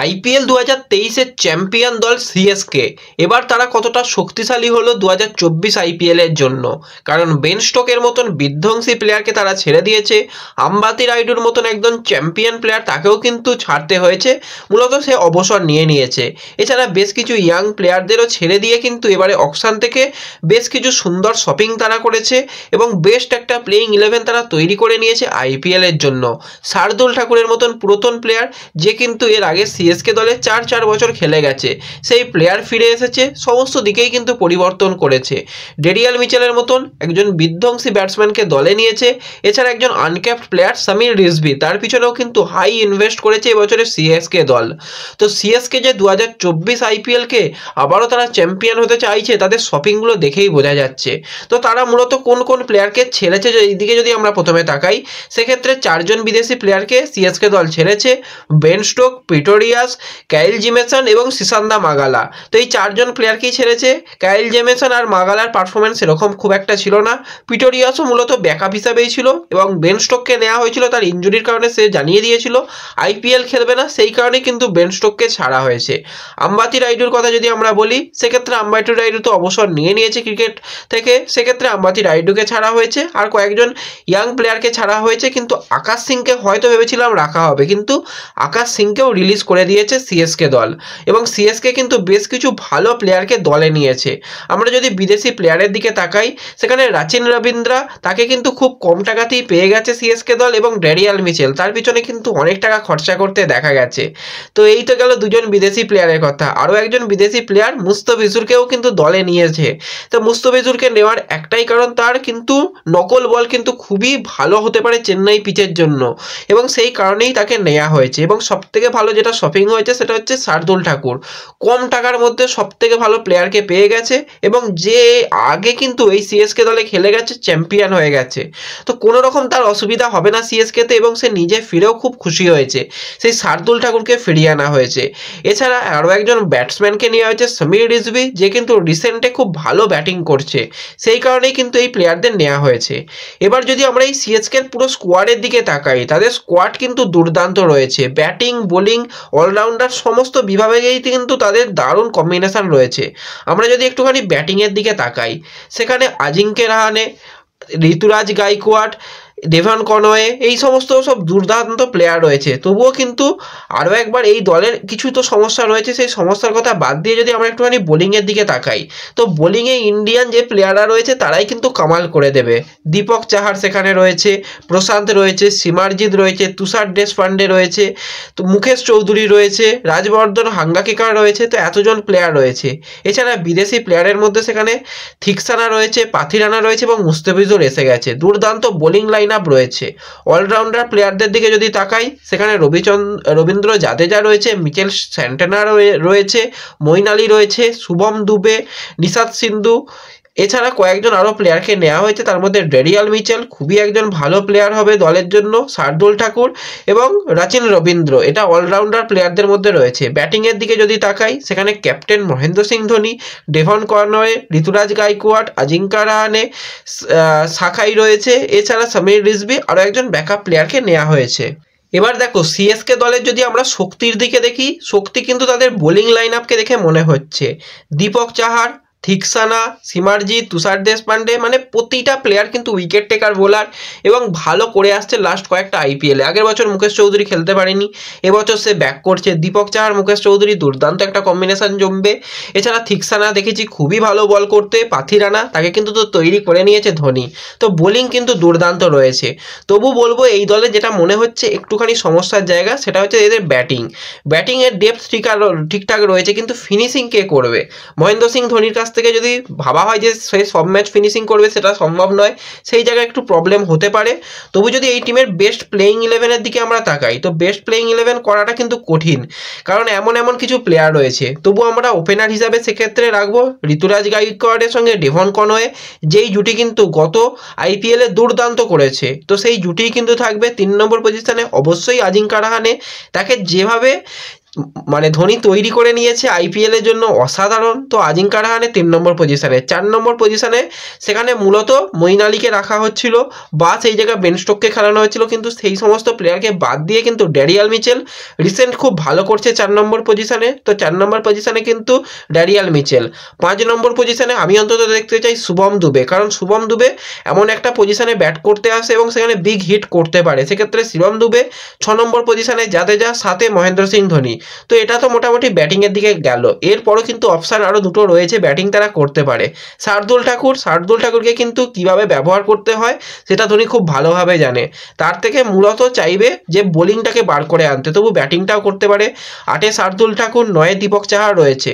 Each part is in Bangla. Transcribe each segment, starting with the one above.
আইপিএল 2023-এর চ্যাম্পিয়ন দল সিএসকে এবার তারা কতটা শক্তিশালী হলো 2024 আইপিএলের জন্য, কারণ বেন স্টোকের মতন বিধ্বংসী প্লেয়ারকে তারা ছেড়ে দিয়েছে। আম্বাতি রাইডুর মতন একজন চ্যাম্পিয়ন প্লেয়ার তাকেও কিন্তু ছাড়তে হয়েছে, মূলত সে অবসর নিয়েছে। এছাড়া বেশ কিছু ইয়াং প্লেয়ারদেরও ছেড়ে দিয়ে কিন্তু এবারে অকশন থেকে বেশ কিছু সুন্দর শপিং তারা করেছে এবং বেস্ট একটা প্লেইং 11 তারা তৈরি করে নিয়েছে আইপিএলের জন্য। শার্দুল ঠাকুরের মতন পুরাতন প্লেয়ার, যে কিন্তু এর আগে সিএসকে দলে 4 বছর খেলে গেছে, সেই প্লেয়ার ফিরে এসেছে, সমস্ত দিকেই কিন্তু পরিবর্তন করেছে। ডেরিয়াল মিচেলের মতন একজন বিধ্বংসী ব্যাটসম্যানকে দলে নিয়েছে। এছাড়া একজন আনক্যাপড প্লেয়ার সামির রিজভি, তার পিছনেও কিন্তু হাই ইনভেস্ট করেছে এবছরের সিএসকে দল। তো সিএসকে যে 2024 আইপিএলকে আবারও তারা চ্যাম্পিয়ন হতে চাইছে, তাদের শপিংগুলো দেখেই বোঝা যাচ্ছে। তো তারা মূলত কোন কোন প্লেয়ারকে ছেড়েছে, এইদিকে যদি আমরা প্রথমে তাকাই, সেক্ষেত্রে 4 জন বিদেশি প্লেয়ারকে সিএসকে দল ছেড়েছে: Ben Stokes, Pretorius, Kyle Jamieson এবং সিসান্দা মাগালা। তো এই 4 জন প্লেয়ারকেই ছেড়েছে। কাইল জেমিসন আর মাগালার পারফরমেন্স এরকম খুব একটা ছিল না। পিটোরিয়াসও মূলত ব্যাকআপ হিসাবেই ছিল এবং বেন স্টোককে নেওয়া হয়েছিল তার ইনজুরির কারণে, সে জানিয়ে দিয়েছিল আইপিএল খেলবে না, সেই কারণেই কিন্তু বেন স্টোককে ছাড়া হয়েছে। আম্বাতি রাইডুর কথা যদি আমরা বলি, সেক্ষেত্রে আম্বাতি রাইডু তো অবসর নিয়েছে ক্রিকেট থেকে, সেক্ষেত্রে আম্বাতি রাইডুকে ছাড়া হয়েছে। আর কয়েকজন ইয়াং প্লেয়ারকে ছাড়া হয়েছে, কিন্তু আকাশ সিংকে হয়তো ভেবেছিলাম রাখা হবে, কিন্তু আকাশ সিংকেও রিলিজ করে দিয়েছে সিএসকে দল। এবং সিএসকে কিন্তু বেশ কিছু ভালো প্লেয়ারকে দলে নিয়েছে। আমরা যদি বিদেশি প্লেয়ারের দিকে তাকাই, সেখানে রাচিন রবীন্দ্রা, তাকে কিন্তু খুব কম টাকাতেই পেয়ে গেছে সিএসকে দল, এবং ডেরিয়াল মিচেল, তার পিছনে কিন্তু অনেক টাকা খরচা করতে দেখা গেছে। তো এই তো গেল 2 জন বিদেশি প্লেয়ারের কথা। আরও একজন বিদেশি প্লেয়ার মুস্তাফিজুরকেও কিন্তু দলে নিয়েছে। তো মুস্তাফিজুরকে নেওয়ার একটাই কারণ, তার কিন্তু নকল বল কিন্তু খুবই ভালো হতে পারে চেন্নাই পিচের জন্য, এবং সেই কারণেই তাকে নেওয়া হয়েছে। এবং সবথেকে ভালো যেটা শপিং হয়েছে সেটা হচ্ছে শার্দুল ঠাকুর, কম টাকার মধ্যে সবথেকে ভালো প্লেয়ারকে পেয়ে গেছে, এবং যে আগে কিন্তু এই সিএসকে দলে খেলে গেছে, চ্যাম্পিয়ন হয়ে গেছে। তো কোনো রকম তার অসুবিধা হবে না সিএসকেতে, এবং সে নিজে ফিরেও খুব খুশি হয়েছে। সেই শার্দুল ঠাকুরকে ফিরিয়ে আনা হয়েছে। এছাড়া আরও একজন ব্যাটসম্যানকে নেওয়া হয়েছে, সামির রিজভি, যে কিন্তু রিসেন্টে খুব ভালো ব্যাটিং করছে, সেই কারণেই কিন্তু এই প্লেয়ারদের নেওয়া হয়েছে। এবার যদি আমরা এই সিএসকের পুরো স্কোয়াডের দিকে তাকাই, তাদের স্কোয়াড কিন্তু দুর্দান্ত রয়েছে। ব্যাটিং, বোলিং, অলরাউন্ডার সমস্ত বিভাগেই কিন্তু তাদের দারুণ কম্বিনেশন রয়েছে। আমরা যদি একটুখানি ব্যাটিংয়ের দিকে তাকাই, সেখানে আজিঙ্কে রাহানে, ঋতুরাজ গাইকোয়াড, ডেভন কনওয়ে, এই সমস্ত সব দুর্দান্ত প্লেয়ার রয়েছে। তবুও কিন্তু আরও একবার এই দলের কিছু তো সমস্যা রয়েছে, সেই সমস্যার কথা বাদ দিয়ে যদি আমরা একটুখানি বোলিংয়ের দিকে তাকাই, তো বোলিংয়ে ইন্ডিয়ান যে প্লেয়াররা রয়েছে তারাই কিন্তু কামাল করে দেবে। দীপক চাহার সেখানে রয়েছে, প্রশান্ত রয়েছে, সিমারজিৎ রয়েছে, তুষার দেশপান্ডে রয়েছে, তো মুকেশ চৌধুরী রয়েছে, রাজবর্ধন হাঙ্গাকিকার রয়েছে। তো এতজন প্লেয়ার রয়েছে। এছাড়া বিদেশি প্লেয়ারের মধ্যে সেখানে থিকসানা রয়েছে, পাথিরানা রয়েছে এবং মুস্তাফিজুর এসে গেছে। দুর্দান্ত বোলিং লাইন আপ রয়েছে। অলরাউন্ডার প্লেয়ারদের দিকে যদি তাকাই, সেখানে রবীন্দ্র জাদেজা রয়েছে, মিচেল স্যান্টানা রয়েছে, মঈন আলী রয়েছে, শুভম দুবে, নিশাত সিন্ধু। এছাড়া কয়েকজন আরও প্লেয়ারকে নেওয়া হয়েছে, তার মধ্যে ডেরিয়াল মিচেল খুবই একজন ভালো প্লেয়ার হবে দলের জন্য, শার্দুল ঠাকুর এবং রাচিন রবীন্দ্র, এটা অলরাউন্ডার প্লেয়ারদের মধ্যে রয়েছে। ব্যাটিংয়ের দিকে যদি তাকাই, সেখানে captain Mahendra Singh Dhoni, Devon Conway, Ruturaj Gaikwad, Ajinkya Rahane, সাখাই রয়েছে। এছাড়া সামির রিজভি, আরও একজন ব্যাকআপ প্লেয়ারকে নেওয়া হয়েছে। এবার দেখো সিএসকে দলের যদি আমরা শক্তির দিকে দেখি, শক্তি কিন্তু তাদের বোলিং লাইন আপকে দেখে মনে হচ্ছে দীপক চাহার, থিকসানা, সিমারজিৎ, তুষার দেশপান্ডে, মানে প্রতিটা প্লেয়ার কিন্তু উইকেট টেকার বোলার এবং ভালো করে আসছে লাস্ট কয়েকটা আইপিএলে। আগের বছর মুকেশ চৌধুরী খেলতে পারেনি, এবছর সে ব্যাক করছে। দীপক চাহার, মুকেশ চৌধুরী দুর্দান্ত একটা কম্বিনেশন জমবে। এছাড়া থিকসানা দেখেছি খুবই ভালো বল করতে, পাথিরানা, তাকে কিন্তু তো তৈরি করে নিয়েছে ধোনি। তো বোলিং কিন্তু দুর্দান্ত রয়েছে। তবু বলবো এই দলে যেটা মনে হচ্ছে একটুখানি সমস্যার জায়গা, সেটা হচ্ছে এদের ব্যাটিংয়ের ডেপথ ঠিকঠাক রয়েছে, কিন্তু ফিনিশিং কে করবে? মহেন্দ্র সিং ধোনির কাছ থেকে যদি ভাবা হয় যে সে সব ম্যাচ ফিনিশিং করবে, সেটা সম্ভব নয়, সেই জায়গায় একটু প্রবলেম হতে পারে। তবু যদি এই টিমের বেস্ট প্লেইং 11-এর দিকে আমরা তাকাই, তো বেস্ট প্লেইং 11 করাটা কিন্তু কঠিন, কারণ এমন কিছু প্লেয়ার রয়েছে। তবু আমরা ওপেনার হিসাবে সেক্ষেত্রে রাখবো ঋতুরাজ গাইকোয়াডের সঙ্গে ডেভন কনওয়ে, যেই জুটি কিন্তু গত আইপিএলে দুর্দান্ত করেছে। তো সেই জুটিই কিন্তু থাকবে। 3 নম্বর পজিশনে অবশ্যই আজিঙ্কা রাহানে, তাকে যেভাবে মানে ধোনি তৈরি করে নিয়েছে আইপিএল এর জন্য অসাধারণ। তো আজিঙ্কা রাহানে 3 নম্বর পজিশনে, 4 নম্বর পজিশনে সেখানে মূলত মঈন আলীকে রাখা হচ্ছিল বা সেই জায়গায় বেন স্টোককে খেলানো হচ্ছিল, কিন্তু সেই সমস্ত প্লেয়ারকে বাদ দিয়ে কিন্তু ড্যারিয়াল মিচেল রিসেন্ট খুব ভালো করছে 4 নম্বর পজিশনে। তো 4 নম্বর পজিশনে কিন্তু ড্যারিয়াল মিচেল। 5 নম্বর পজিশনে আমি অন্তত দেখতে চাই শুভম দুবে, কারণ শুভম দুবে এমন একটা পজিশনে ব্যাট করতে আসে এবং সেখানে বিগ হিট করতে পারে, সেক্ষেত্রে শুভম দুবে। 6 নম্বর পজিশনে জাদেজা, 7-এ মহেন্দ্র সিং ধোনি। তো এটা তো মোটামুটি ব্যাটিংয়ের দিকে গেল। এরপরও কিন্তু অপশান আরও দুটো রয়েছে, ব্যাটিং তারা করতে পারে। শার্দুল ঠাকুরকে কিন্তু কিভাবে ব্যবহার করতে হয় সেটা ধোনি খুব ভালোভাবে জানে, তার থেকে মূলত চাইবে যে বোলিংটাকে বার করে আনতে, তবু ব্যাটিংটাও করতে পারে। 8-এ শার্দুল ঠাকুর, 9-এ দীপক চাহার রয়েছে।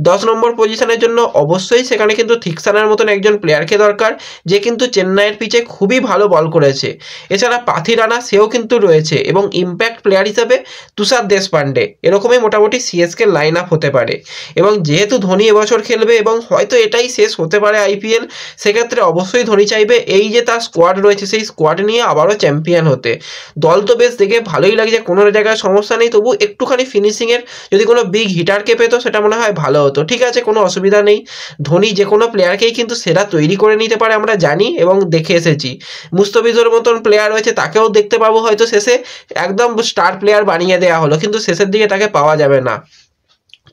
10 নম্বর পজিশনের জন্য অবশ্যই সেখানে কিন্তু থিকসানের মতন একজন প্লেয়ারকে দরকার, যে কিন্তু চেন্নাইয়ের পিচে খুবই ভালো বল করেছে। এছাড়া পাথি রানা সেও কিন্তু রয়েছে, এবং ইম্প্যাক্ট প্লেয়ার হিসাবে তুষার দেশপান্ডে। এরকমই মোটামুটি সিএসকে লাইন আপ হতে পারে। এবং যেহেতু ধোনি এবছর খেলবে এবং হয়তো এটাই শেষ হতে পারে আইপিএল, সেক্ষেত্রে অবশ্যই ধোনি চাইবে এই যে তার স্কোয়াড রয়েছে সেই স্কোয়াড নিয়ে আবারও চ্যাম্পিয়ন হতে। দল তো বেশ দেখে ভালোই লাগছে, কোনো জায়গায় সমস্যা নেই, তবু একটুখানি ফিনিশিংয়ের যদি কোনো বিগ হিটারকে পেতো সেটা মনে হয় ভালো হতো। ঠিক আছে, কোনো অসুবিধা নেই, ধোনি যে কোনো প্লেয়ারকেই কিন্তু সেরা তৈরি করে নিতে পারে, আমরা জানি এবং দেখে এসেছি। মুস্তাফিজুর মতন প্লেয়ার রয়েছে, তাকেও দেখতে পাবো হয়তো শেষে একদম স্টার প্লেয়ার বানিয়ে দেওয়া হলো, কিন্তু শেষের দিকে তাকে পাওয়া যাবে না।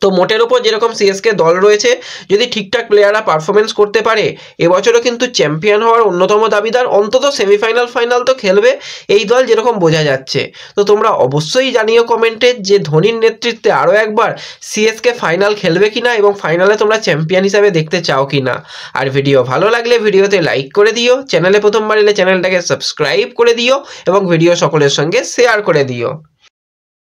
তো মোটের ওপর যেরকম সিএসকে দল রয়েছে, যদি ঠিকঠাক প্লেয়াররা পারফরমেন্স করতে পারে, এবছরও কিন্তু চ্যাম্পিয়ন হওয়ার অন্যতম দাবিদার। অন্তত সেমিফাইনাল ফাইনাল তো খেলবে এই দল, যেরকম বোঝা যাচ্ছে। তো তোমরা অবশ্যই জানিও কমেন্টে যে ধোনির নেতৃত্বে আরও একবার সিএসকে ফাইনাল খেলবে কিনা, এবং ফাইনালে তোমরা চ্যাম্পিয়ন হিসাবে দেখতে চাও কিনা। আর ভিডিও ভালো লাগলে ভিডিওতে লাইক করে দিও, চ্যানেলে প্রথমবার এলে চ্যানেলটাকে সাবস্ক্রাইব করে দিও, এবং ভিডিও সকলের সঙ্গে শেয়ার করে দিও।